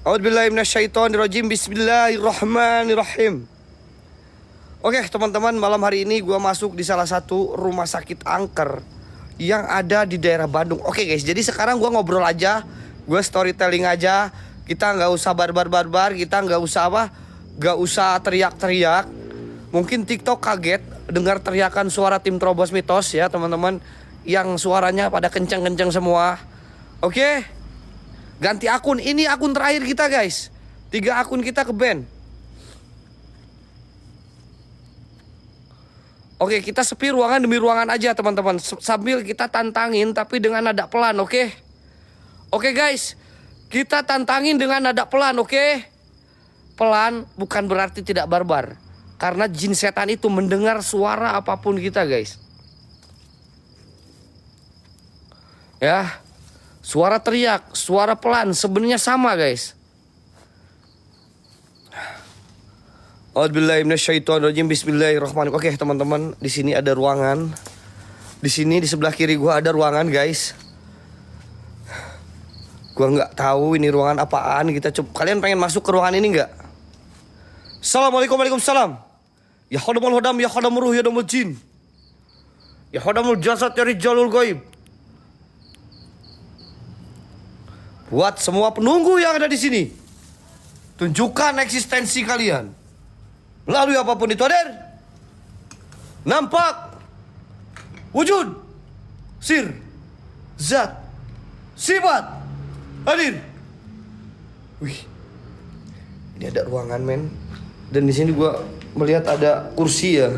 A'udzubillahi minasyaitonirrajim. Bismillahirrahmanirrahim. Oke teman-teman, malam hari ini gue masuk di salah satu rumah sakit angker yang ada di daerah Bandung. Oke guys, jadi sekarang gue ngobrol aja, gue storytelling aja. Kita nggak usah barbar, kita nggak usah teriak-teriak. Mungkin TikTok kaget dengar teriakan suara tim Terobos Mitos ya teman-teman, yang suaranya pada kencang-kencang semua. Oke, ganti akun, ini akun terakhir kita guys. 3 akun kita ke ban. Oke, kita sepi ruangan demi ruangan aja teman-teman, sambil kita tantangin tapi dengan nada pelan. Oke guys, kita tantangin dengan nada pelan. Oke, pelan bukan berarti tidak barbar, karena jin setan itu mendengar suara apapun kita guys. Ya, suara teriak, suara pelan sebenarnya sama guys. A'udzubillahi minasyaitonirrajim. Bismillahirrahmanirrahim. Oke teman-teman, di sini ada ruangan. Di sini di sebelah kiri gua ada ruangan guys. Gua nggak tahu ini ruangan apaan. Kita coba. Kalian pengen masuk ke ruangan ini nggak? Assalamualaikum, waalaikumsalam. Ya khadamul hodam, ya khadamul ruh, ya khadamul jin, ya khadamul jasad, ya rijalul ghaib. Buat semua penunggu yang ada di sini, tunjukkan eksistensi kalian melalui apapun itu. Hadir, nampak, wujud, sir, zat, sifat. Hadir. Wih, ini ada ruangan men. Dan di sini gua melihat ada kursi ya.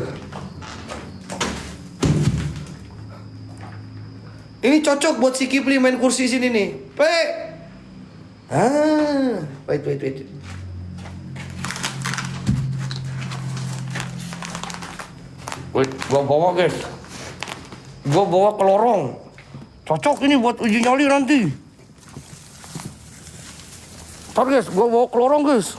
Ini cocok buat si Kipli main kursi sini nih. Wait. Wait, gua bawa guys. Gua bawa ke lorong. Cocok ini buat uji nyali nanti. Ntar guys, gua bawa ke lorong guys.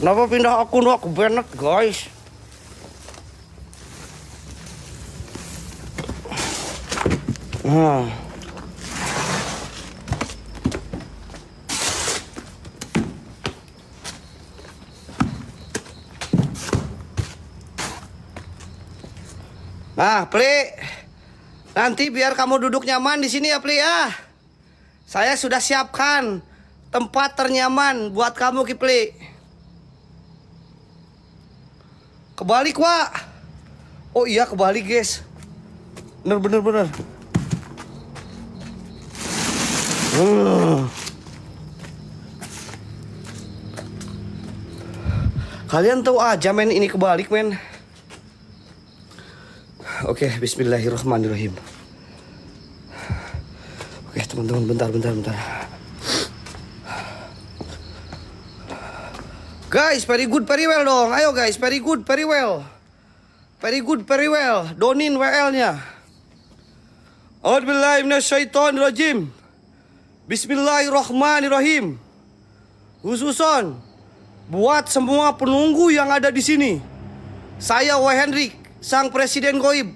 Kenapa pindah akun ke Bennett guys? Nah, Pli, nanti biar kamu duduk nyaman di sini ya, Pli ya. Saya sudah siapkan tempat ternyaman buat kamu, Kipli. Kebalik, Wak. Oh iya, kebalik, guys. Bener. Kalian tahu aja, men, ini kebalik, men. Oke, bismillahirrahmanirrahim. Oke, teman-teman, bentar. Guys, very good, very well dong. Ayo guys, very good, very well. Donin WL-nya. A'udzubillahi minasyaitonirrajim. Bismillahirrahmanirrahim. Khususon buat semua penunggu yang ada di sini. Saya W. Hendrik, sang presiden goib,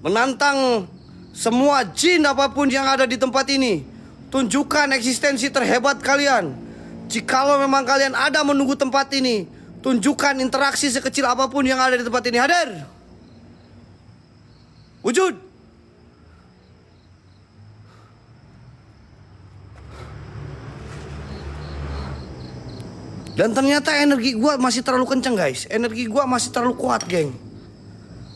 menantang semua jin apapun yang ada di tempat ini. Tunjukkan eksistensi terhebat kalian. Jikalau memang kalian ada menunggu tempat ini, tunjukkan interaksi sekecil apapun yang ada di tempat ini. Hadir, wujud. Dan ternyata energi gua masih terlalu kenceng guys. Energi gua masih terlalu kuat geng.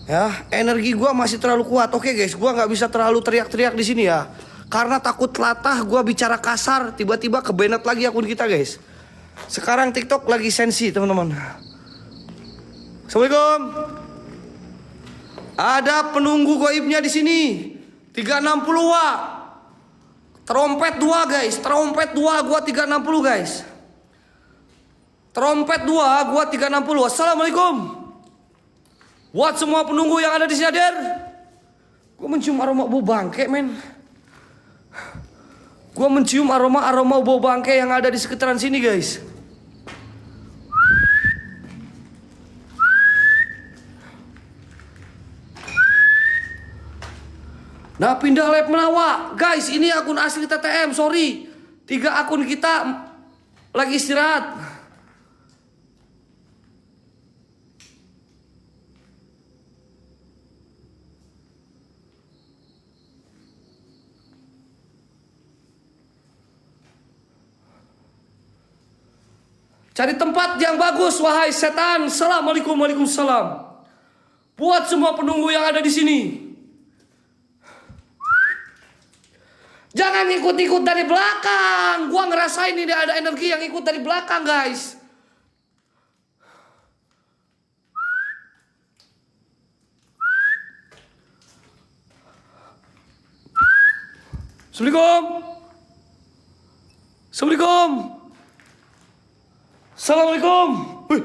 Ya, energi gua masih terlalu kuat. Oke guys, gua nggak bisa terlalu teriak-teriak di sini ya, karena takut latah gua bicara kasar, tiba-tiba kebenet lagi akun kita guys. Sekarang TikTok lagi sensi teman-teman. Assalamualaikum. Ada penunggu goibnya di sini. 360 Wak. Trompet 2 guys. Trompet 2 gua 360 guys. Trompet 2 gua 360. Assalamualaikum. Buat semua penunggu yang ada di sini hadir. Gua mencium aroma bau bangke men. Gua mencium aroma bau bangke yang ada di sekitaran sini guys. Nah pindah lab menawa. Guys ini akun asli TTM, sorry. 3 akun kita lagi istirahat. Cari tempat yang bagus wahai setan. Assalamualaikum, waalaikumsalam. Buat semua penunggu yang ada di sini. Jangan ikut-ikut dari belakang. Gua ngerasain ini ada energi yang ikut dari belakang, guys. Assalamualaikum. Assalamualaikum. Assalamualaikum. Wih.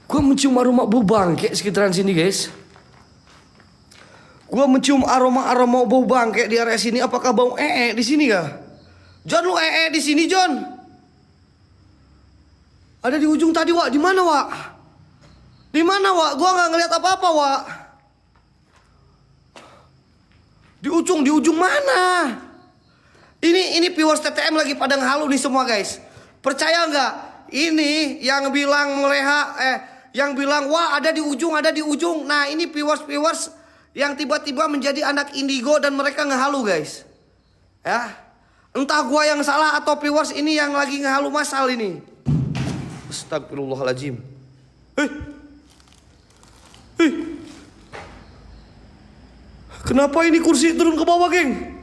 Gua mencium aroma bau bangke sekitaran sini, guys. Gua mencium aroma bau bangke di area sini. Apakah bau di sini kah? John, lu di sini, John. Ada di ujung tadi, Wak. Di mana, Wak? Di mana, Wak? Gua nggak ngeliat apa-apa, Wak. Di ujung mana? Ini viewers TTM lagi pada ngehalu nih semua, guys. Percaya nggak? Ini yang bilang yang bilang wah ada di ujung. Nah ini viewers yang tiba-tiba menjadi anak indigo dan mereka ngehalu, guys. Ya, entah gua yang salah atau viewers ini yang lagi ngehalu masal ini. Astagfirullahaladzim. Kenapa ini kursi turun ke bawah, geng?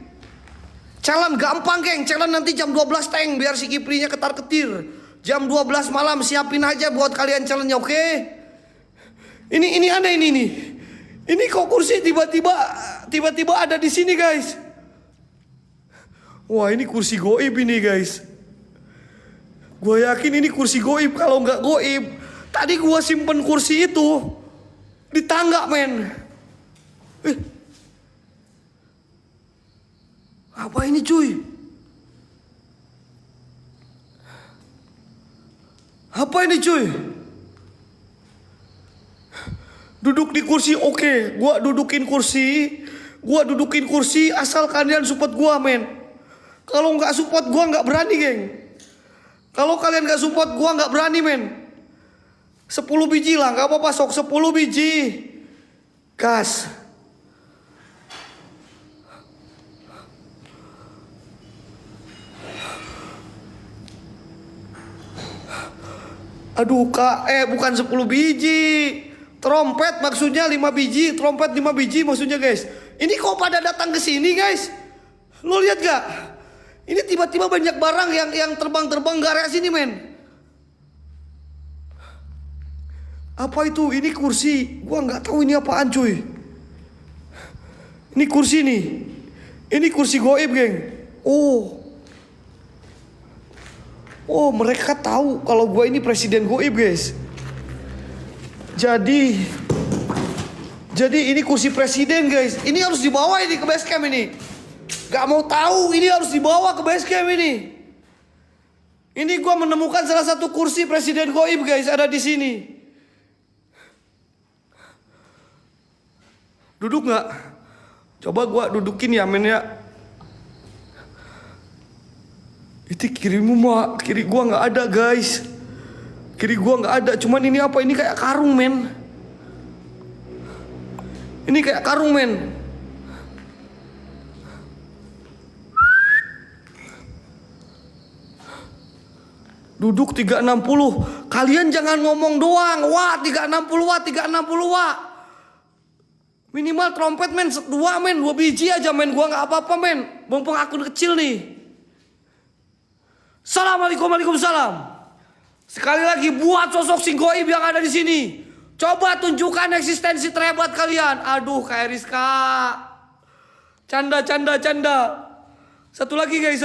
Challenge gampang, geng. Challenge nanti jam 12 tank biar si Kiprinya ketar-ketir. Jam 12 malam siapin aja buat kalian challenge, oke? Ini aneh ini nih. Ini kok kursi tiba-tiba ada di sini, guys. Wah, ini kursi goib ini, guys. Gue yakin ini kursi goib. Kalau nggak goib, tadi gue simpen kursi itu di tangga, men. Apa ini, cuy? Apa ini, cuy? Duduk di kursi, oke. Gua dudukin kursi asal kalian support gua, men. Kalau nggak support gua nggak berani, geng. Kalau kalian nggak support gua nggak berani, men. 10 biji lah, nggak apa-apa, sok 10 biji. Gas. Aduh, Kak, bukan 10 biji. Trompet maksudnya 5 biji, trompet 5 biji maksudnya, guys. Ini kok pada datang ke sini, guys? Lo lihat gak? Ini tiba-tiba banyak barang yang terbang-terbang ke area sini, men. Apa itu? Ini kursi. Gua nggak tahu ini apaan, cuy. Ini kursi nih. Ini kursi goib, geng. Oh, mereka tahu kalau gue ini presiden goib, guys. Jadi ini kursi presiden, guys. Ini harus dibawa ini ke base camp ini. Gak mau tahu, ini harus dibawa ke base camp ini. Ini gue menemukan salah satu kursi presiden goib, guys, ada di sini. Duduk nggak? Coba gue dudukin ya, men, ya. Itu kirimu mah, kiri gua nggak ada, guys. Kiri gua nggak ada. Cuman ini apa? Ini kayak karung, men. Ini kayak karung, men. Duduk 360. Kalian jangan ngomong doang. Wah 360 watt, 360 watt. Minimal trompet, men, 2, men. 2 biji aja, men. Gua nggak apa-apa, men. Mumpung akun kecil nih. Assalamualaikum, waalaikumsalam. Sekali lagi buat sosok si goib yang ada di sini. Coba tunjukkan eksistensi terhebat kalian. Aduh, Kak Eriska. Canda. Satu lagi, guys.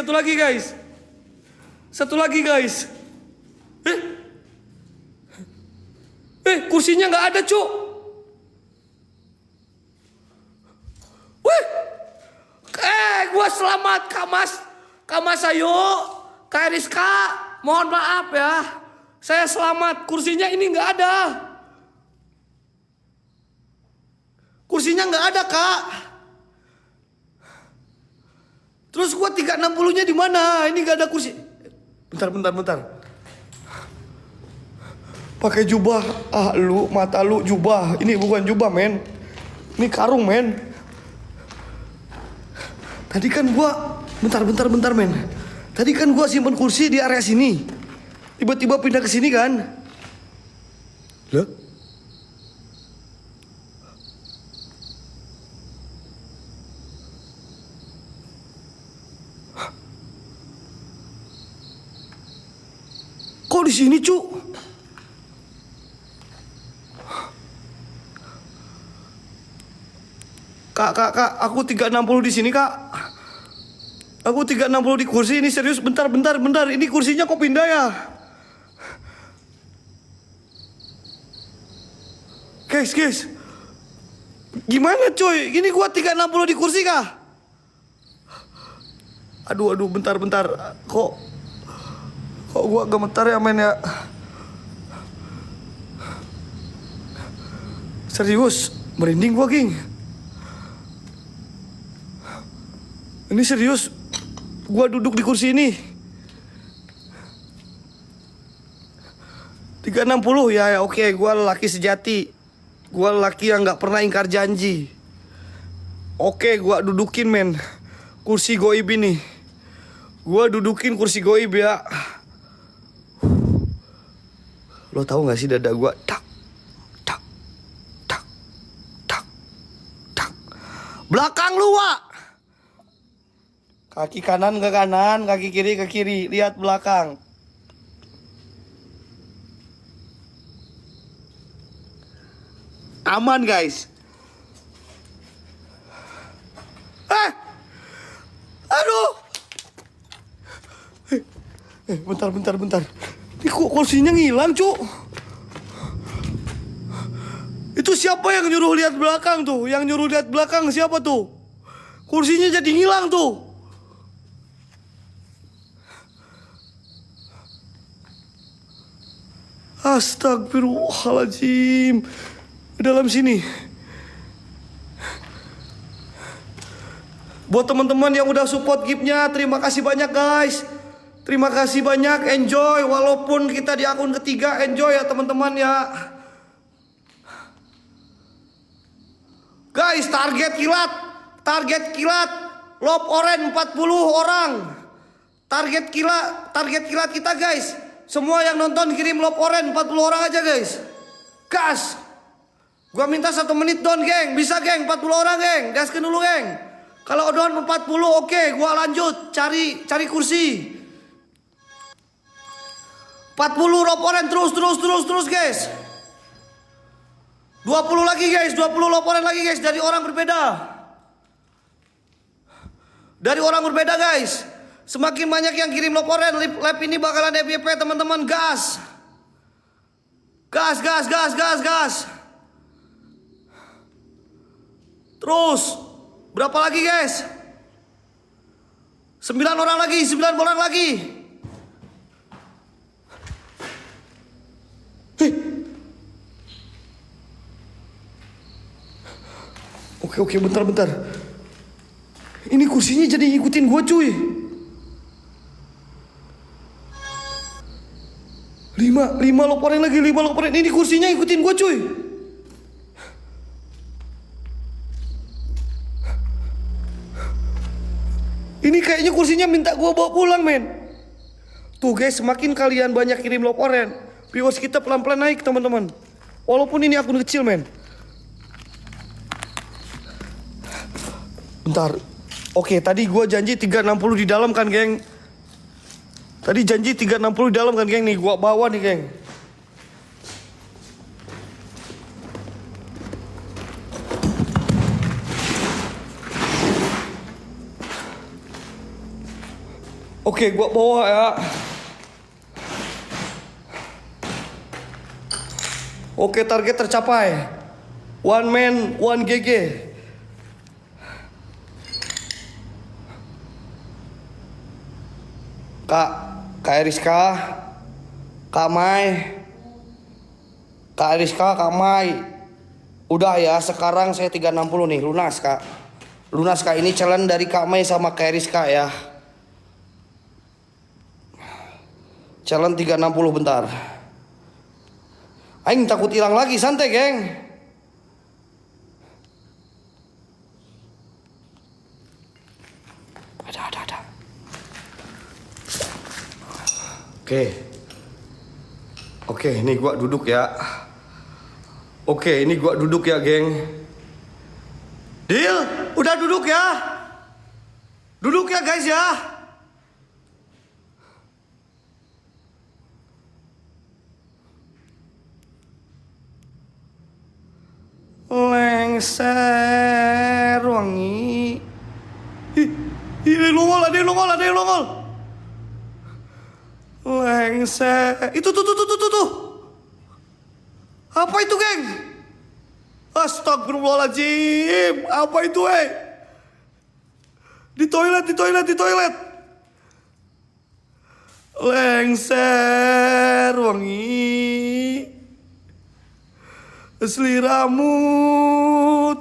Kursinya nggak ada, cuk. Gua selamat, Kamas ayo. Kak Rizka, mohon maaf ya. Saya selamat, kursinya ini nggak ada. Kursinya nggak ada, Kak. Terus gua 360-nya di mana? Ini nggak ada kursi. Bentar. Pakai jubah. Ah, lu mata lu jubah. Ini bukan jubah, men. Ini karung, men. Tadi kan gua bentar, men. Tadi kan gua simpen kursi di area sini. Tiba-tiba pindah ke sini kan? Lah? Kok di sini, Cu? Kak, aku 360 di sini, Kak. Aku 360 di kursi ini, serius. Bentar. Ini kursinya kok pindah ya? Guys. Gimana, coy? Ini gua 360 di kursi, kah? Aduh, bentar. Kok gua gemetar ya, men ya? Serius, merinding gua, King. Ini serius, gua duduk di kursi ini. 360 ya, oke, gua lelaki sejati. Gua lelaki yang gak pernah ingkar janji. Oke, gua dudukin, men, kursi goib ini. Gua dudukin kursi goib ya. Lo tahu gak sih dada gua? Tak. Belakang lu, Wak. Kaki kanan ke kanan, kaki kiri ke kiri. Lihat belakang. Aman, guys. Aduh. Bentar. Ini kok kursinya ngilang, Cuk? Itu siapa yang nyuruh lihat belakang tuh? Yang nyuruh lihat belakang siapa tuh? Kursinya jadi ngilang tuh. Astagfirullahaladzim. Dalam sini. Buat teman-teman yang udah support giftnya, terima kasih banyak, guys. Terima kasih banyak, enjoy. Walaupun kita di akun ketiga, enjoy ya teman-teman ya. Guys, target kilat Love Orange 40 orang. Target kilat kita, guys. Semua yang nonton kirim Love Orange 40 orang aja, guys. Gas. Gua minta 1 menit down, geng. Bisa, geng, 40 orang, geng. Gaskin dulu, geng. Kalau down 40, oke, gua lanjut cari kursi. 40 Love Orange terus, guys. 20 lagi, guys. 20 Love Orange lagi, guys, dari orang berbeda, guys. Semakin banyak yang kirim Love Orange, lab ini bakalan FYP, teman-teman. Gas. Terus berapa lagi, guys? 9 orang lagi. Oke, bentar. Ini kursinya jadi ngikutin gua, cuy. 5 loporan lagi, 5 loporan. Ini kursinya ikutin gua, cuy. Ini kayaknya kursinya minta gua bawa pulang, men. Tuh, guys, semakin kalian banyak kirim loporan, viewers kita pelan-pelan naik, teman-teman. Walaupun ini akun kecil, men. Bentar. Oke, tadi gua janji 360 di dalam kan, geng. Tadi janji 360 di dalam kan, geng. Nih gua bawa nih, geng. Oke, gua bawa ya. Oke, target tercapai. One man, one GG. Kak Eriska, Kak Mai, Udah ya, sekarang saya 360 nih, lunas Kak. Lunas Kak, ini challenge dari Kak Mei sama Kak Rizka ya. Challenge 360 bentar. Aing takut hilang lagi, santai geng. Ada. Oke, ini gua duduk ya. Oke, ini gua duduk ya, geng. Deal, udah duduk ya. Duduk ya, guys ya. Lengser wangi. Ini nongol, ada yang nongol. Lengser. Itu tuh. Apa itu, geng? Astagfirullahaladzim. Apa itu, Di toilet. Lengser wangi. Seliramu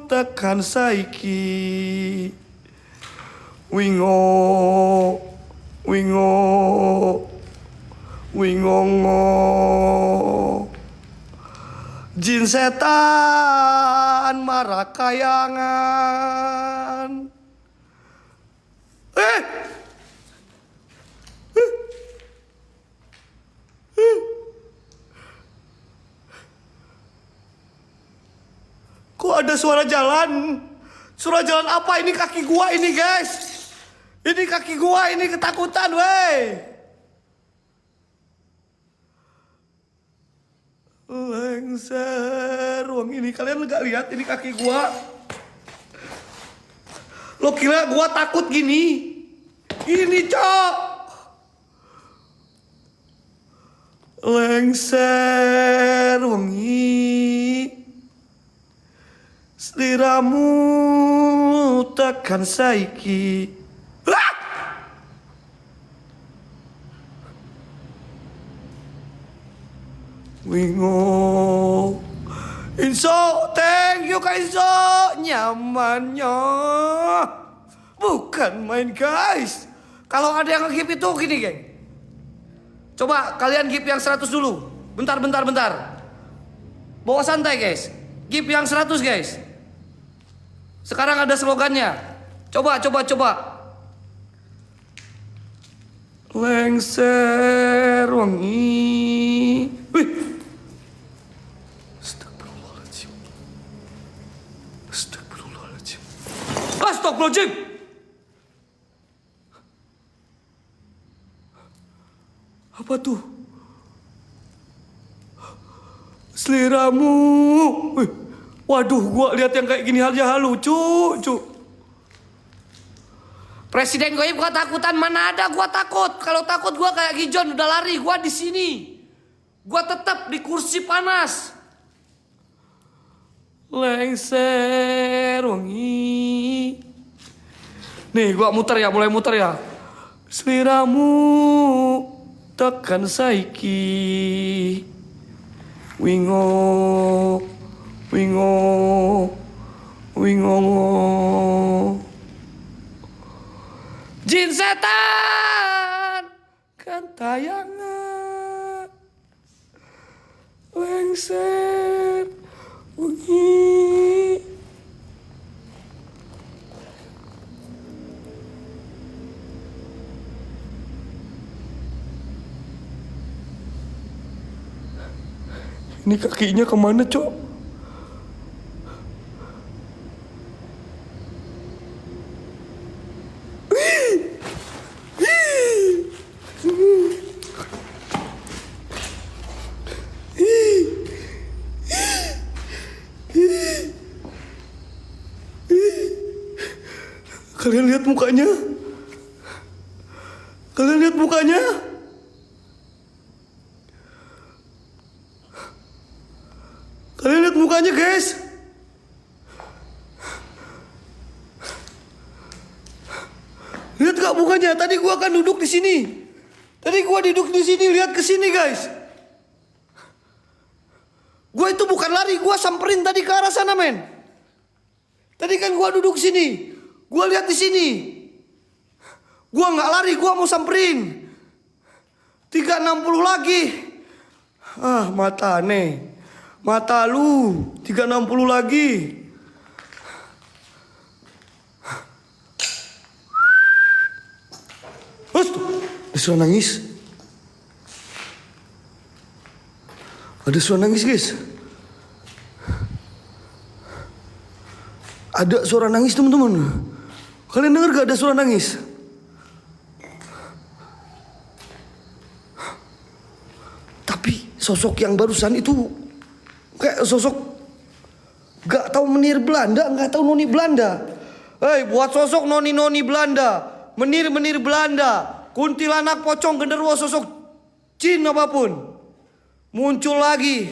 tekan saiki. Wingongo. Jin setan marah kayangan. Kok ada suara jalan? Suara jalan apa? Ini kaki gua ini, guys. Ini kaki gua ini, ketakutan, wey. Lengser ruang ini, kalian nggak lihat ini kaki gua? Lo kira gua takut gini? Ini, cok. Lengser wangi. Seliramu takkan saiki. Wingo. Inso, thank you Kak Inso. Nyamannya bukan main, guys. Kalau ada yang ngegip itu gini, geng. Coba kalian gip yang 100 dulu. Bentar. Bawa santai, guys. Gip yang 100, guys. Sekarang ada slogannya. Coba. Lengser wangi. Wih. Astagfirullahaladzim. Apa tuh? Seliramu. Wih. Waduh, gua lihat yang kayak gini aja lucu. Presiden Goib gua takutan, mana ada gua takut. Kalau takut gua kayak Gijon udah lari, gua di sini. Gua tetap di kursi panas. Lengser wangi. Nih, gua mulai muter ya. Seliramu tekan saiki. Wingo. Jin setan kan tayangan. Lengser wangi. Ini kakinya kemana, cok? Kalian lihat mukanya? Kalian lihat mukanya, guys? Lihat gak mukanya? Tadi gua kan duduk di sini. Lihat ke sini, guys. Gue itu bukan lari, gue samperin tadi ke arah sana, men. Tadi kan gue duduk sini, gue lihat di sini. Gue nggak lari, gue mau samperin. 360 lagi. Ah, mata nih. Mata lu 360 lagi. Ada suara nangis. Ada suara nangis, guys. Ada suara nangis, teman-teman. Kalian dengar gak ada suara nangis? Tapi sosok yang barusan itu kayak sosok gak tahu menir Belanda, gak tahu noni Belanda. Hei, buat sosok noni-noni Belanda, menir-menir Belanda, kuntilanak, pocong, genderuwo, sosok jin apapun muncul lagi.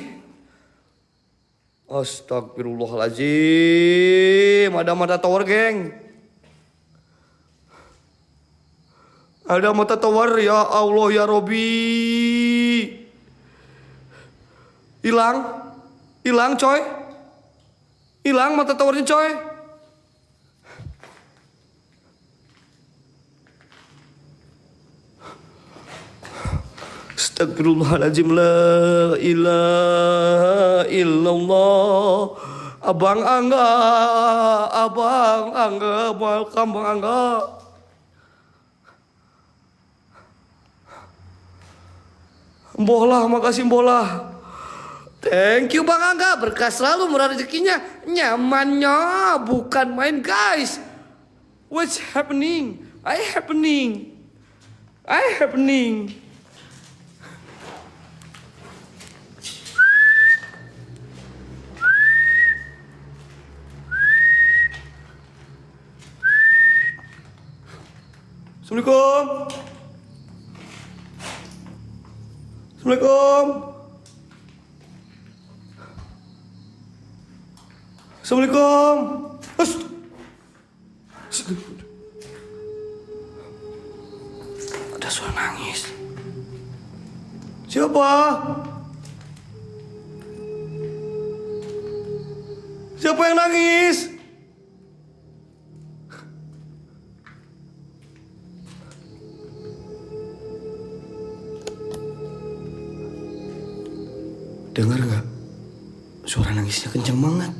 Astagfirullahaladzim. Ada mata tower, geng. Ada mata tower, ya Allah ya Robi. Hilang coy. Hilang mata towernya coy. Astagfirullahaladzim, la ilaha illallah. Abang Angga, welcome Bang Angga. Mbolah, makasih Mbolah. Thank you Bang Angga, berkah selalu, murah rezekinya, nyamannya bukan main guys. What's happening? I happening. Assalamualaikum. Assalamualaikum. Ada suara nangis. Siapa? Siapa yang nangis? Dengar gak? Suara nangisnya kencang banget.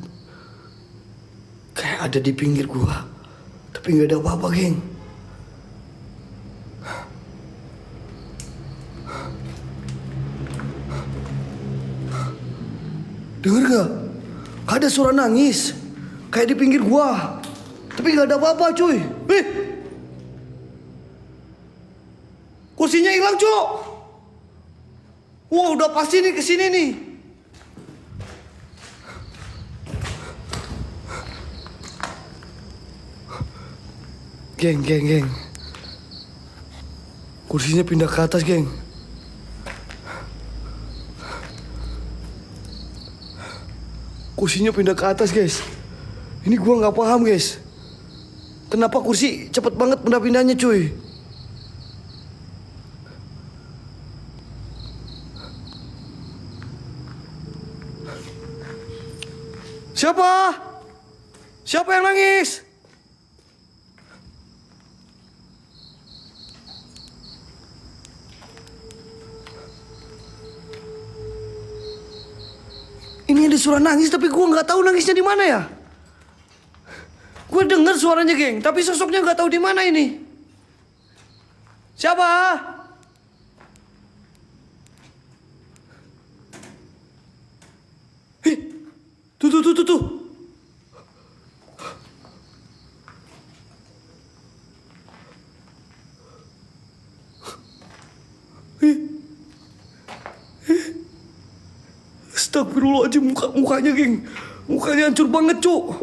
Kayak ada di pinggir gua. Tapi gak ada apa-apa, geng. Dengar gak? Ada suara nangis. Kayak di pinggir gua. Tapi gak ada apa-apa, cuy. Kursinya hilang, Cuk. Wah, udah pasti nih kesini nih. Geng. Kursinya pindah ke atas, geng. Kursinya pindah ke atas, guys. Ini gua nggak paham, guys. Kenapa kursi cepet banget pindah-pindahnya, cuy? Siapa yang nangis? Ini ada suara nangis, tapi gue nggak tahu nangisnya di mana ya. Gue dengar suaranya, geng, tapi sosoknya nggak tahu di mana ini. Siapa? Tuh. Astagfirullahaladzim, mukanya, geng. Mukanya hancur banget, Cuk.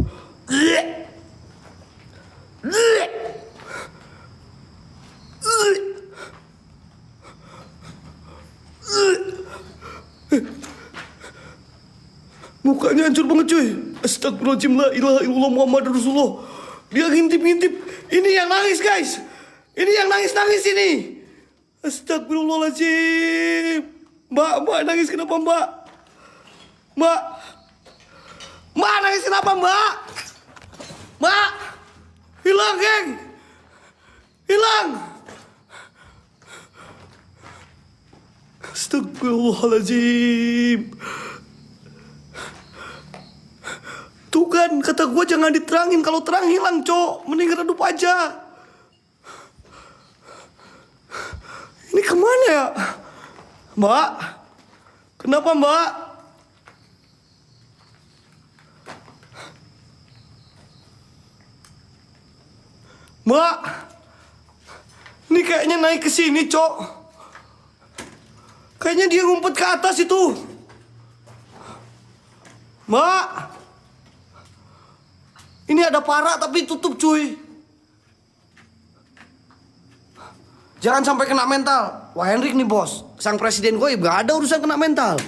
Mukanya hancur banget, cuy. Astagfirullahaladzim, la ilaha illallah Muhammad Rasulullah. Dia ngintip-ngintip. Ini yang nangis, guys. Ini yang nangis ini. Astagfirullahaladzim. Mbak nangis kenapa, Mbak? Mbak. Mbak, nangisin apa, Mbak? Mbak. Hilang, geng. Hilang. Astagfirullahaladzim. Tuh kan, kata gue jangan diterangin. Kalau terang hilang, Cok. Mending redup aja. Ini kemana ya? Mbak? Kenapa, Mbak? Mbak? Ini kayaknya naik ke sini, Cok. Kayaknya dia ngumpet ke atas itu. Mbak? Ini ada parak tapi tutup, cuy. Jangan sampai kena mental. Wah, Hendrik nih, bos. Sang presiden gue gak ada urusan kena mental.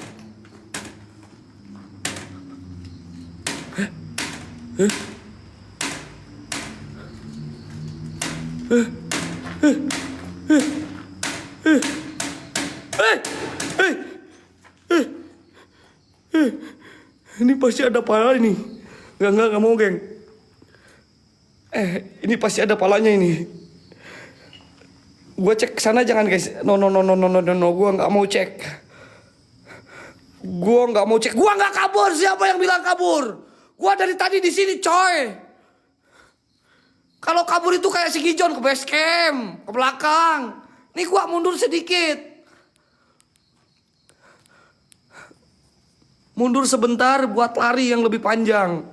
Ini pasti ada pala ini. Enggak mau, geng. Ini pasti ada palanya ini. Gue cek sana jangan, guys. No. Gue nggak mau cek. Gue nggak mau cek. Gue nggak kabur. Siapa yang bilang kabur? Gue dari tadi di sini, coy. Kalau kabur itu kayak si Gijon ke base camp, ke belakang. Nih gue mundur sedikit. Mundur sebentar buat lari yang lebih panjang.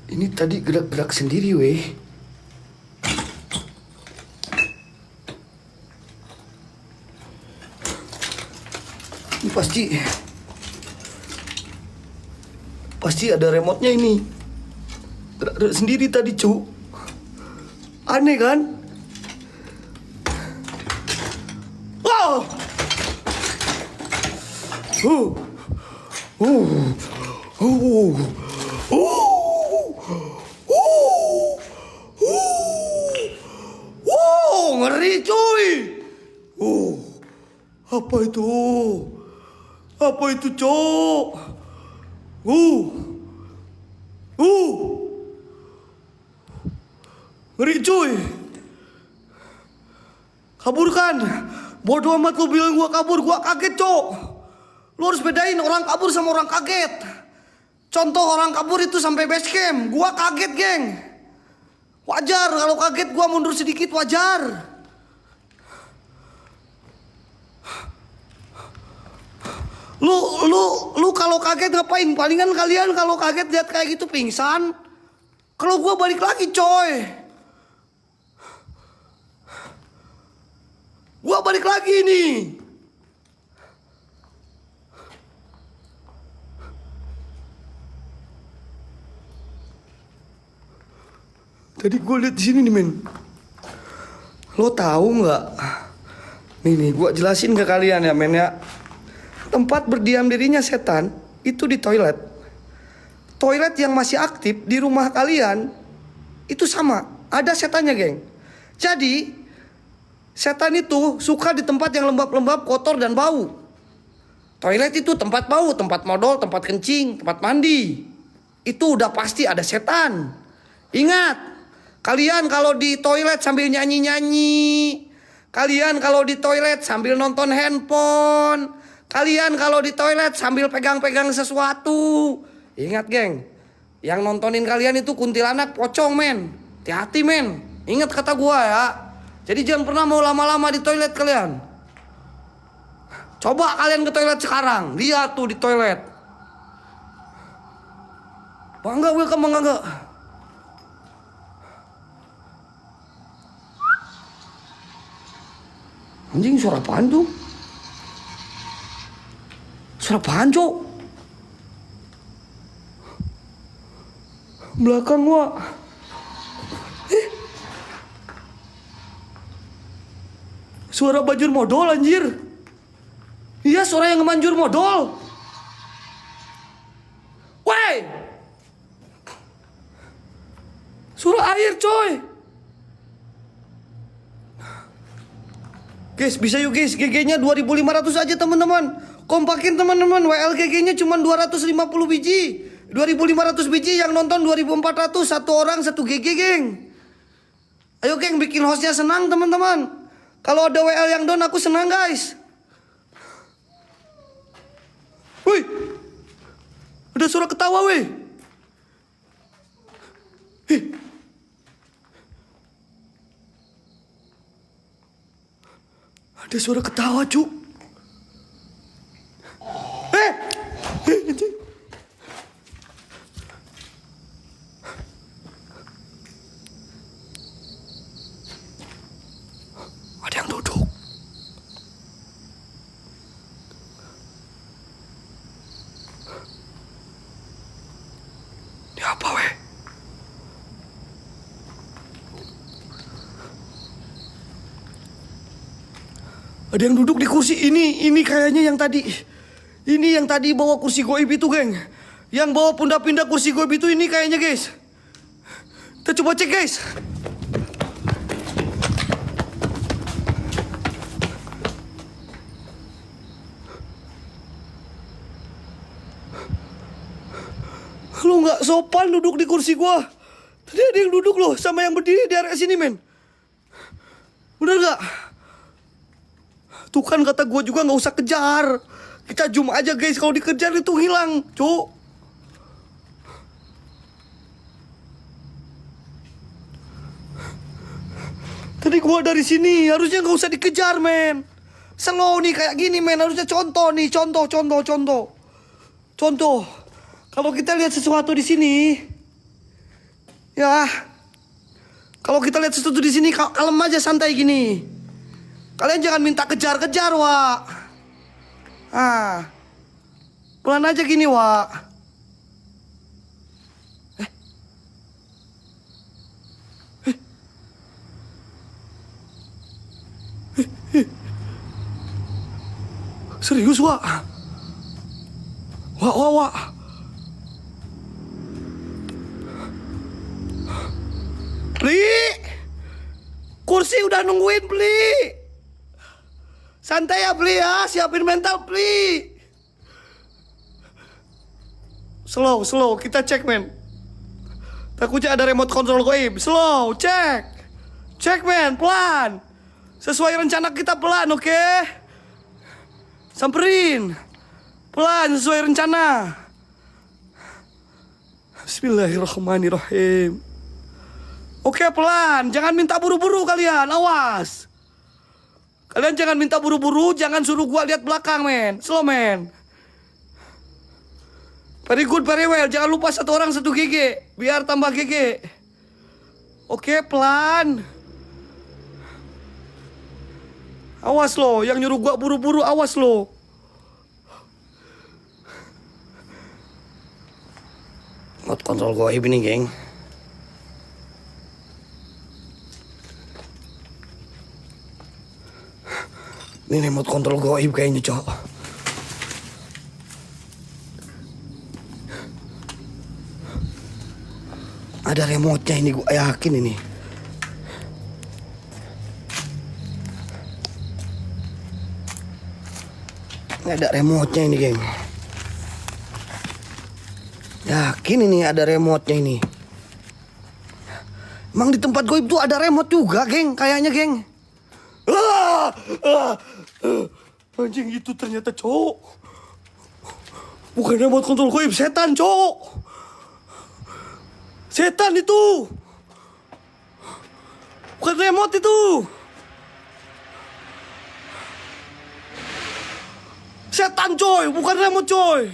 Ini tadi gerak-gerak sendiri, weh. Ini pasti ada remote-nya ini. Gerak sendiri tadi, cu. Aneh kan? Wow. Ngeri, cuy. Apa itu? Apa itu, Cok? Ngeri, cuy. Kabur kan? Bodoh amat lu bilang gua kabur, gua kaget, Cok. Lu harus bedain orang kabur sama orang kaget. Contoh orang kabur itu sampai base camp, gua kaget, geng. Wajar kalau kaget, gua mundur sedikit, wajar. Lu kalau kaget ngapain? Palingan kalian kalau kaget lihat kayak gitu pingsan. Kalau gua balik lagi, coy. Gua balik lagi nih. Tadi gue lihat di sini nih, men. Lo tahu nggak? Nih, gue jelasin ke kalian ya, men ya. Tempat berdiam dirinya setan itu di toilet. Toilet yang masih aktif di rumah kalian itu sama, ada setannya, geng. Jadi setan itu suka di tempat yang lembab-lembab, kotor dan bau. Toilet itu tempat bau, tempat modal, tempat kencing, tempat mandi. Itu udah pasti ada setan. Ingat. Kalian kalau di toilet sambil nyanyi-nyanyi. Kalian kalau di toilet sambil nonton handphone. Kalian kalau di toilet sambil pegang-pegang sesuatu. Ingat, geng. Yang nontonin kalian itu kuntilanak pocong, men. Hati-hati, men. Ingat kata gua ya. Jadi jangan pernah mau lama-lama di toilet kalian. Coba kalian ke toilet sekarang. Lihat tuh di toilet. Bangga, welcome, bangga. Anjing, suara apaan tuh? Suara apaan, Cok? Belakang gua. Suara banjur modal, anjir. Iya, suara yang ngemanjur modal. Wey! Suara air coy. Guys, bisa yuk guys, GG-nya 2500 aja teman-teman. Kompakin teman-teman, WLGG-nya cuma 250 biji. 2500 biji, yang nonton 2400, satu orang satu GG, geng. Ayo geng, bikin hostnya senang teman-teman. Kalau ada WL yang down aku senang guys. Wih, ada suara ketawa weh. Ada suara ketawa cu. Ada yang duduk. Ini apa weh? Ada yang duduk di kursi ini kayaknya yang tadi. Ini yang tadi bawa kursi goib itu, geng. Yang bawa pindah-pindah kursi goib itu ini kayaknya, guys. Kita coba cek, guys. Lu nggak sopan duduk di kursi gua. Tadi ada yang duduk loh sama yang berdiri di area sini, men. Bener nggak? Tuh kan kata gue juga nggak usah kejar. Kita zoom aja guys, kalau dikejar itu hilang, cuk. Tadi gue dari sini, harusnya nggak usah dikejar, men. Slow nih kayak gini, men. Harusnya contoh nih, contoh. Kalau kita lihat sesuatu di sini, ya. Kalau kita lihat sesuatu di sini, kalem aja, santai gini. Kalian jangan minta kejar-kejar, Wak. Pelan aja gini, Wak. Serius, Wak? Wak. Pli, kursi udah nungguin, Pli. Santai ya, Pli ya. Siapin mental, Pli. Slow. Kita cek, men. Takutnya ada remote control goib. Slow, cek. Cek, men. Pelan. Sesuai rencana kita pelan, oke? Samperin. Pelan, sesuai rencana. Bismillahirrahmanirrahim. Oke, pelan. Jangan minta buru-buru kalian. Awas. Kalian jangan minta buru-buru, jangan suruh gua lihat belakang, men. Slow, men. Very good, very well. Jangan lupa satu orang satu GG, biar tambah GG. Oke, pelan. Awas lo, yang nyuruh gua buru-buru, awas lo. Remote control goib ini, geng. Ini remote control goib kayaknya, cok. Ada remote-nya ini, gue yakin ini. Ini ada remote-nya ini, geng. Yakin ini ada remote-nya ini. Emang di tempat goib tuh ada remote juga, geng. Kayaknya, geng. Anjing, itu ternyata, cok. Bukan remote control goib, setan, cok. Setan itu. Bukan remote itu. Setan, coy, bukan remote, coy.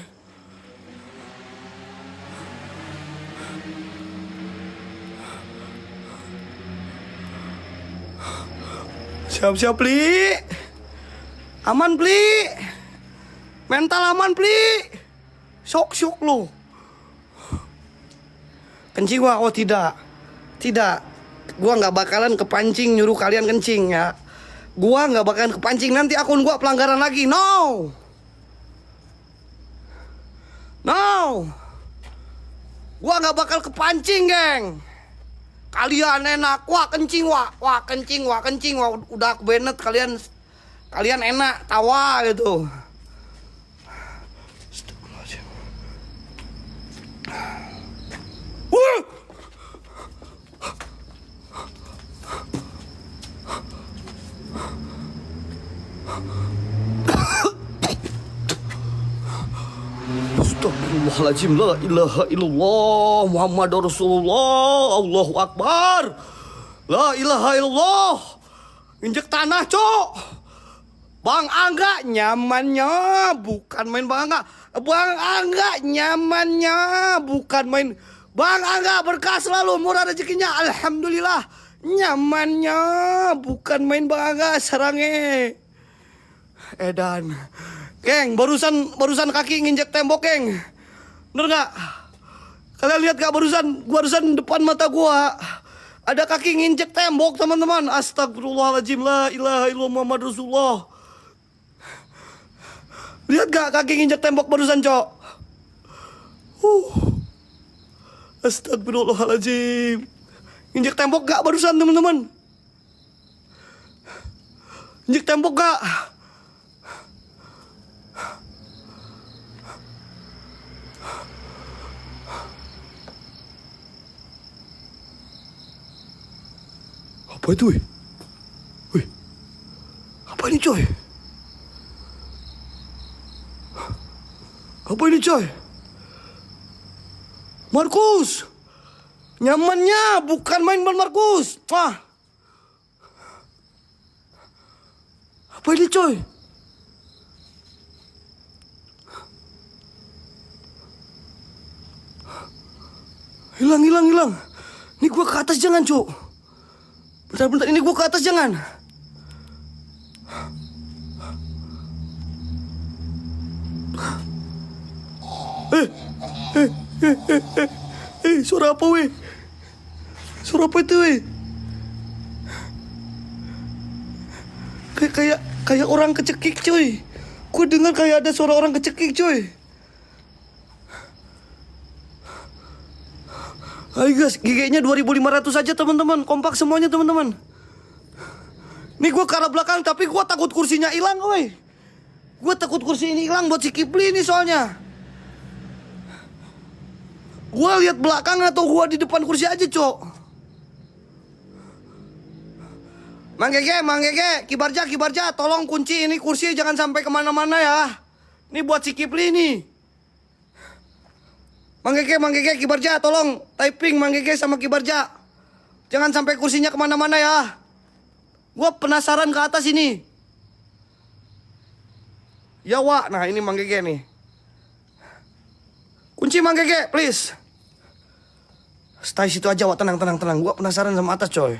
Siap-siap, Pli. Aman, Pli. Mental aman, Pli. Syok lo. Kencing gua? Oh tidak. Gua nggak bakalan kepancing nyuruh kalian kencing ya. Gua nggak bakalan kepancing, nanti akun gua pelanggaran lagi. No. Gua nggak bakal kepancing, geng. Kalian enak. Wah kencing wah. Wah kencing wah kencing wah. Udah aku benet kalian enak tawa gitu. Astagfirullahaladzim, la ilaha illallah, Muhammad Rasulullah, Allahu Akbar. La ilaha illallah. Injek tanah, Cok. Bang Angga nyamannya bukan main Bang Angga. Bang Angga nyamannya bukan main. Bang Angga berkah selalu, murah rezekinya, alhamdulillah. Nyamannya bukan main Bang Angga, sarange. Edan. Geng, barusan kaki nginjek tembok, geng. Bener gak? Kalian lihat gak barusan depan mata gua ada kaki nginjek tembok, teman-teman. Astagfirullahaladzim, la ilaha illallah Muhammad Rasulullah. Lihat gak kaki nginjek tembok barusan, Cok? Astagfirullahaladzim. Nginjek tembok gak barusan, teman-teman? Nginjek tembok gak? Apa itu, weh? Weh, apa ini, coy? Apa ini, coy? Markus! Nyamannya bukan main Bang Markus. Wah. Apa ini, coy? Hilang. Ini gua ke atas jangan, Cok. Bentar, ini gua ke atas jangan. Suara apa, weh? Suara apa itu, weh? Kayak orang kecekik, coy. Gua dengar kayak ada suara orang kecekik, coy. Ayo guys, GG-nya 2500 aja teman-teman. Kompak semuanya teman-teman. Nih gue ke arah belakang tapi gue takut kursinya hilang, woi. Gue takut kursi ini hilang buat si Kipli ini soalnya. Gue lihat belakang atau gue di depan kursi aja, Cok. Mang Gege, Kibarja, tolong kunci ini kursi jangan sampai kemana-mana ya. Ini buat si Kipli nih. Mang Gege, Kibarja, tolong typing Mang Gege sama Kibarja. Jangan sampai kursinya kemana-mana ya. Gua penasaran ke atas ini. Ya, Wak. Nah, ini Mang Gege nih. Kunci Mang Gege, please. Stay situ aja, Wak. Tenang. Gua penasaran sama atas, coy.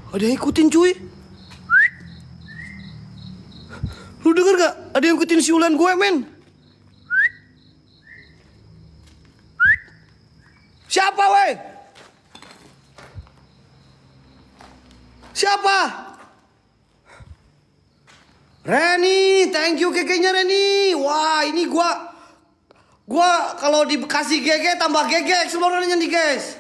Ada yang ikutin, cuy. Lu denger gak? Ada yang ikutin siulan gue, men. Siapa, weh? Siapa? Reni, thank you GG-nya Reni. Wah, ini gua kalau dikasih GG tambah GG seluruhnya nih, guys.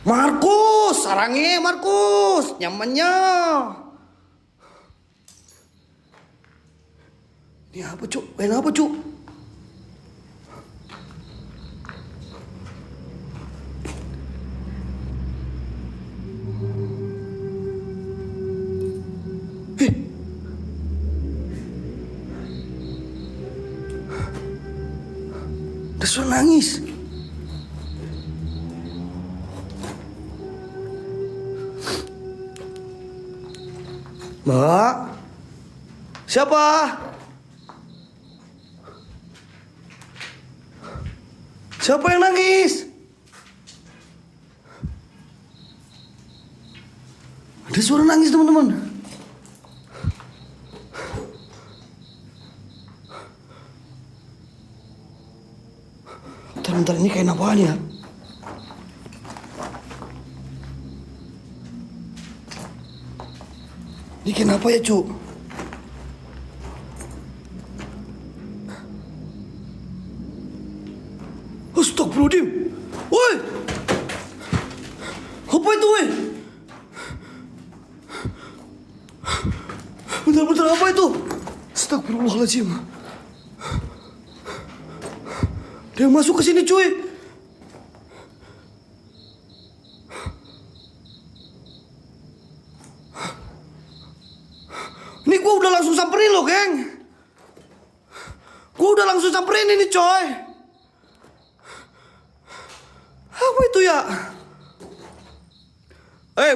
Markus, sarangnya Markus, nyamannya. Ini apa, Cuk? Main apa, Cuk? Ada suara nangis. Mbak, siapa? Siapa yang nangis? Ada suara nangis teman-teman. Bentar, ini kayak apaan ya? Ini kenapa ya, Cuk? Astagfirullahaladzim. Woi! Apa itu, woi? Bentar, apa itu? Astagfirullahaladzim. Dia masuk ke sini, cuy. Ini gua udah langsung samperin lo, geng. Gua udah langsung samperin ini, coy. Apa itu ya?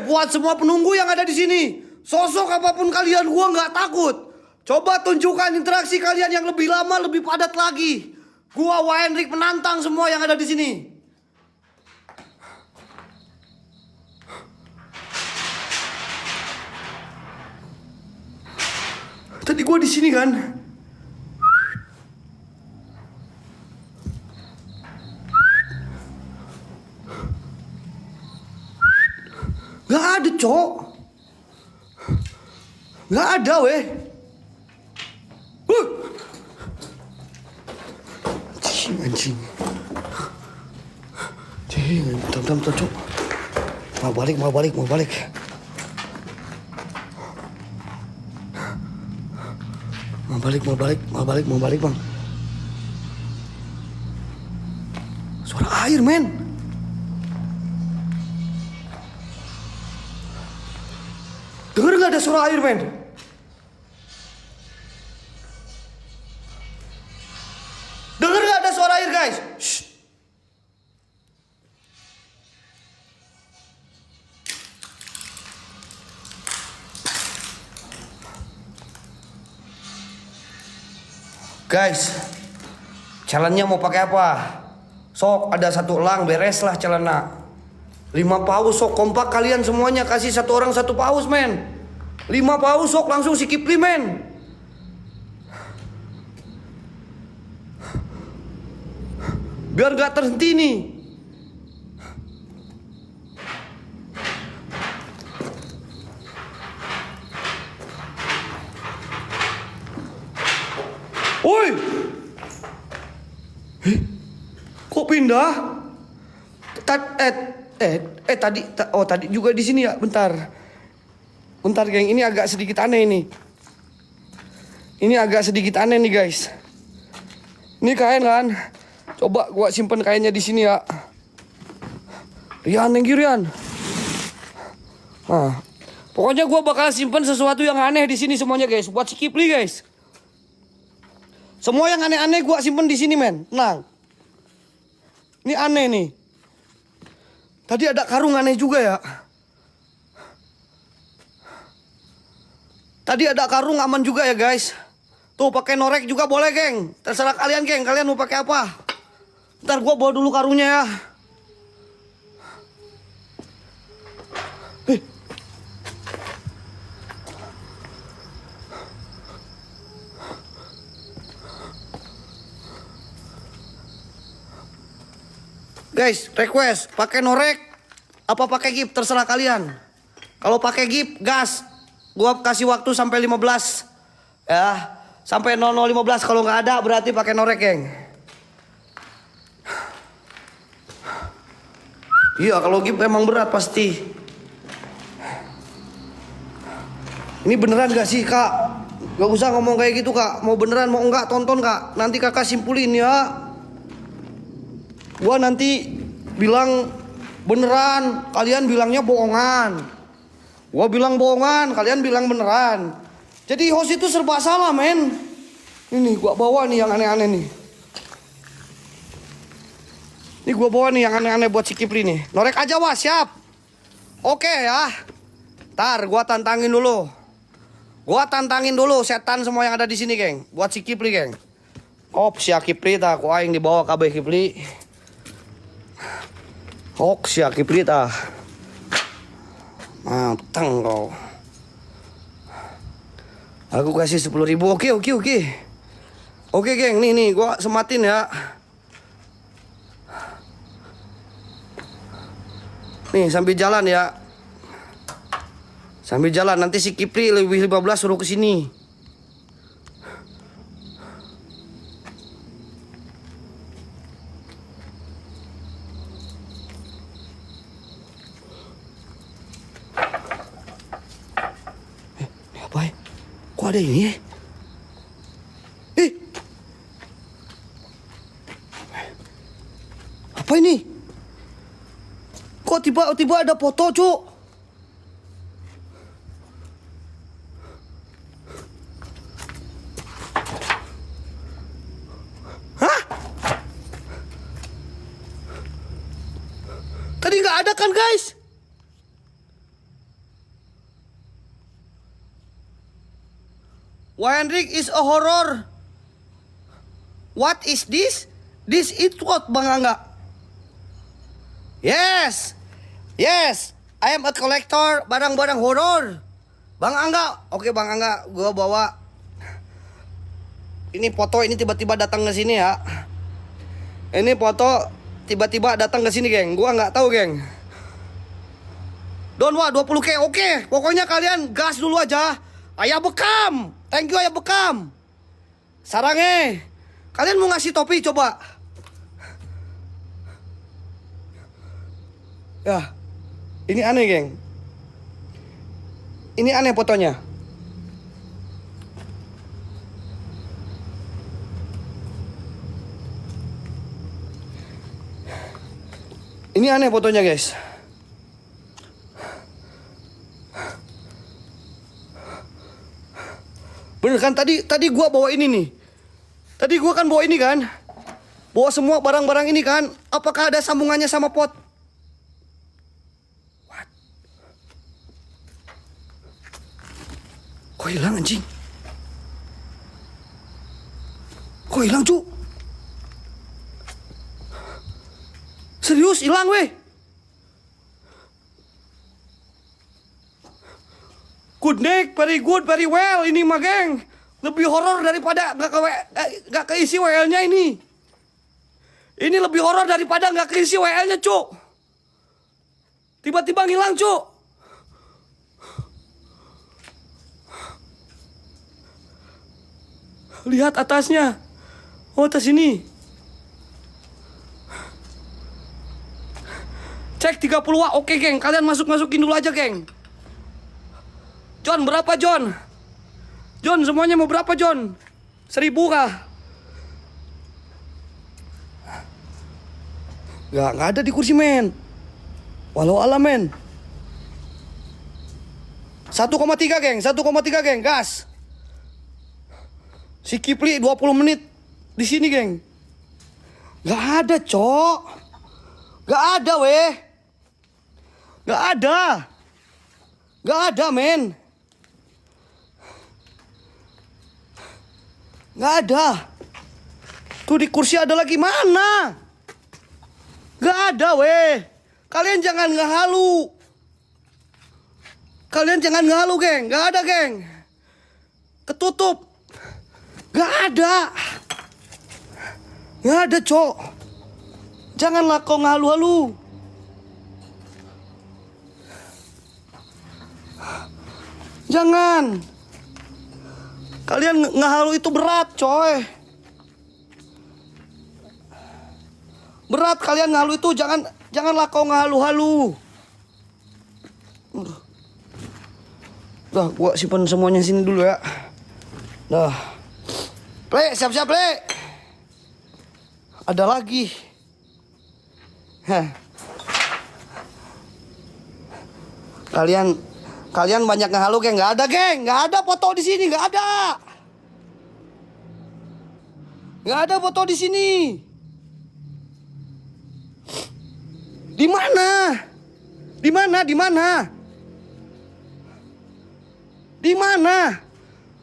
Buat semua penunggu yang ada di sini, sosok apapun kalian, gua nggak takut. Coba tunjukkan interaksi kalian yang lebih lama, lebih padat lagi. Gua Wahendrik menantang semua yang ada di sini. Tadi gua di sini kan. Gak ada, Cok. Gak ada, weh. Anjing. Bentar, Cok. Mau balik. Mau balik, Bang. Suara air, men. Dengar gak ada suara air, men? Dengar gak ada suara air, guys? Shh. Guys, challenge-nya mau pakai apa? Sok ada 1 elang, bereslah celana. 5 paus, sok kompak kalian semuanya, kasih 1 orang 1 paus, men. 5 paus, sok langsung si Kipli, men. Biar gak terhenti nih. Woi. Kok pindah? Tadi juga di sini ya. Bentar, geng. Ini agak sedikit aneh nih. Nih, guys. Ini kain kan. Coba gua simpen kainnya di sini ya. Rian. Nah, pokoknya gua bakal simpen sesuatu yang aneh di sini semuanya, guys. Buat si Kipli, guys. Semua yang aneh-aneh gua simpen di sini, men. Tenang. Ini aneh nih. Tadi ada karung aneh juga ya. Tadi ada karung aman juga ya, guys. Tuh pakai norek juga boleh, geng. Terserah kalian, geng. Kalian mau pakai apa? Ntar gua bawa dulu karungnya ya. Guys, request pakai norek apa pakai gip, terserah kalian. Kalau pakai gip, gas. Gua kasih waktu sampai 15. Ya, sampai 00.15. Kalau nggak ada berarti pakai norek, geng. Iya, kalau gip emang berat pasti. Ini beneran gak sih, Kak? Gak usah ngomong kayak gitu, Kak. Mau beneran mau enggak, tonton, Kak. Nanti Kakak simpulin ya. Gua nanti bilang beneran, kalian bilangnya bohongan. Gua bilang bohongan, kalian bilang beneran. Jadi host itu serba salah, men. Ini gua bawa nih yang aneh-aneh nih. Ini gua bawa nih yang aneh-aneh buat si Kipli nih. Norek aja, wah, siap. Oke ya. Ntar gua tantangin dulu setan semua yang ada di sini, geng. Buat si Kipli, geng. Si Kipli tak ku aing dibawa kabeh Kipli. Si Kipli tah. Matang kau. Aku kasih 10.000. Oke. Oke geng, nih gua sematin ya. Nih sambil jalan ya. Sambil jalan, nanti si Kipri lebih 15 suruh kesini. Ini apa ya? Kok ada ini ya? Apa ini? Kok tiba-tiba ada foto, Cuk? Hah? Tadi nggak ada kan, guys? Wayandrik is a horror. What is this? This is what, Bang Angga? Yes, I am a collector barang-barang horor. Bang Angga, oke Bang Angga, gua bawa ini foto ini tiba-tiba datang ke sini ya. Ini foto tiba-tiba datang ke sini, geng. Gua nggak tahu, geng. Donwa 20K, oke. Pokoknya kalian gas dulu aja. Ayah Bekam, thank you Ayah Bekam. Sarangnya, kalian mau ngasih topi coba. Ya, ini aneh, geng. Ini aneh fotonya. Ini aneh fotonya, guys. Bener kan, tadi gua bawa ini nih. Tadi gua kan bawa ini kan. Bawa semua barang-barang ini kan. Apakah ada sambungannya sama pot? Kok hilang, anjing? Kok hilang, Cuk? Serius hilang, weh. Good Nick, very good, very well. Ini mah, geng. Lebih horor daripada gak keisi WL-nya ini. Ini lebih horor daripada gak keisi WL-nya, Cuk. Tiba-tiba ngilang, Cuk. Lihat atasnya. Oh, atas ini. Cek 30 watt. Oke, geng. Kalian masukin dulu aja, geng. John, berapa, John? John, semuanya mau berapa, John? 1.000 kah? Gak ada di kursi, men. Walau alam, men. 1,3, geng. 1,3, geng. Gas. Si Kipli 20 menit di sini, geng. Gak ada, Cok. Gak ada, weh. Gak ada. Gak ada, men. Gak ada. Tuh di kursi ada lagi, mana? Gak ada, weh. Kalian jangan ngehalu. Kalian jangan ngehalu, geng. Gak ada, geng. Ketutup. Gak ada. Gak ada, Cok. Janganlah kau ngehalu-halu. Jangan. Kalian ngehalu itu berat, coy. Berat kalian ngehalu itu. Janganlah kau ngehalu-halu. Dah, gua simpan semuanya sini dulu ya. Dah. Play, siap-siap, play. Ada lagi. Heh. Kalian banyak ngehalu, geng. Nggak ada, geng. Nggak ada foto di sini. Nggak ada. Nggak ada foto di sini. Di mana? Di mana? Di mana? Di mana?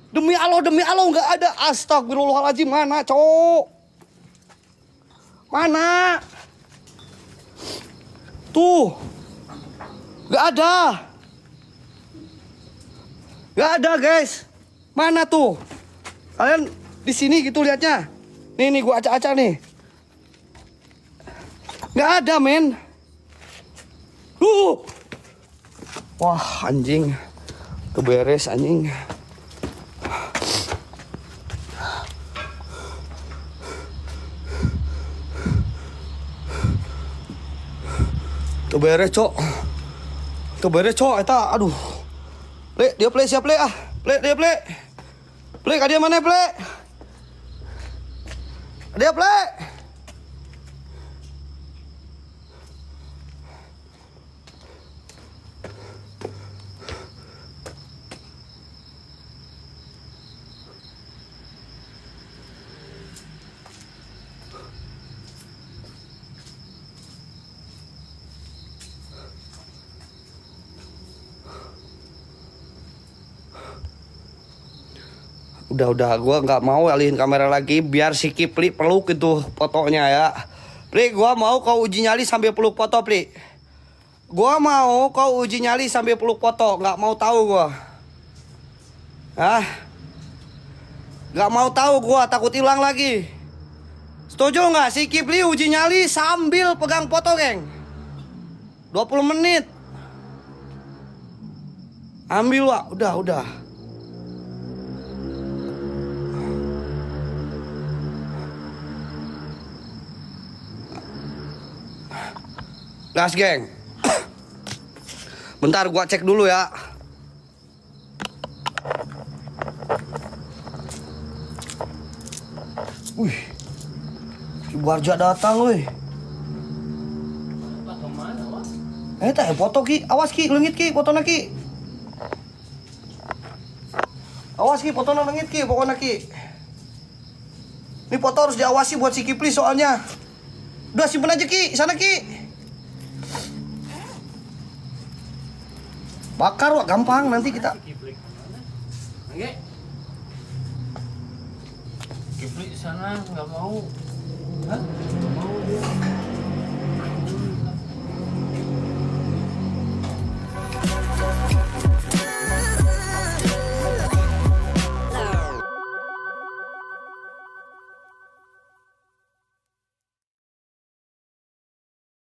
Demi Allah nggak ada. Astagfirullahaladzim, mana, cowok? Mana? Tuh, nggak ada. Nggak ada guys. Mana tuh? Kalian di sini gitu lihatnya. Nih gua acak-acak nih. Nggak ada men. Wah anjing. Keberes anjing. Keberes cok. Keberes cok eta aduh. Play dia play siap play ah. Play dia play. Play ka dia mana play? Dia play. Udah, gua nggak mau alihin kamera lagi biar si Kipli peluk itu fotonya ya. Pli, gua mau kau uji nyali sambil peluk foto, Pli. Gua mau kau uji nyali sambil peluk foto, nggak mau tahu gua. Nggak mau tahu gua, takut hilang lagi. Setuju nggak si Kipli uji nyali sambil pegang foto, geng? 20 menit. Ambil, Wak. Udah. Gas geng. Bentar gua cek dulu ya. Wih. Si Barja datang weh. Tak foto ki, awas ki, leungit ki, fotona ki. Awas ki, fotona leungit ki, pokoknya ki. Ini foto harus diawasi buat si Kipli soalnya. Udah simpen aja ki, sana ki. Bakar wak, gampang nanti kita. Kipli sana nggak mau. Hah? Nggak mau dia.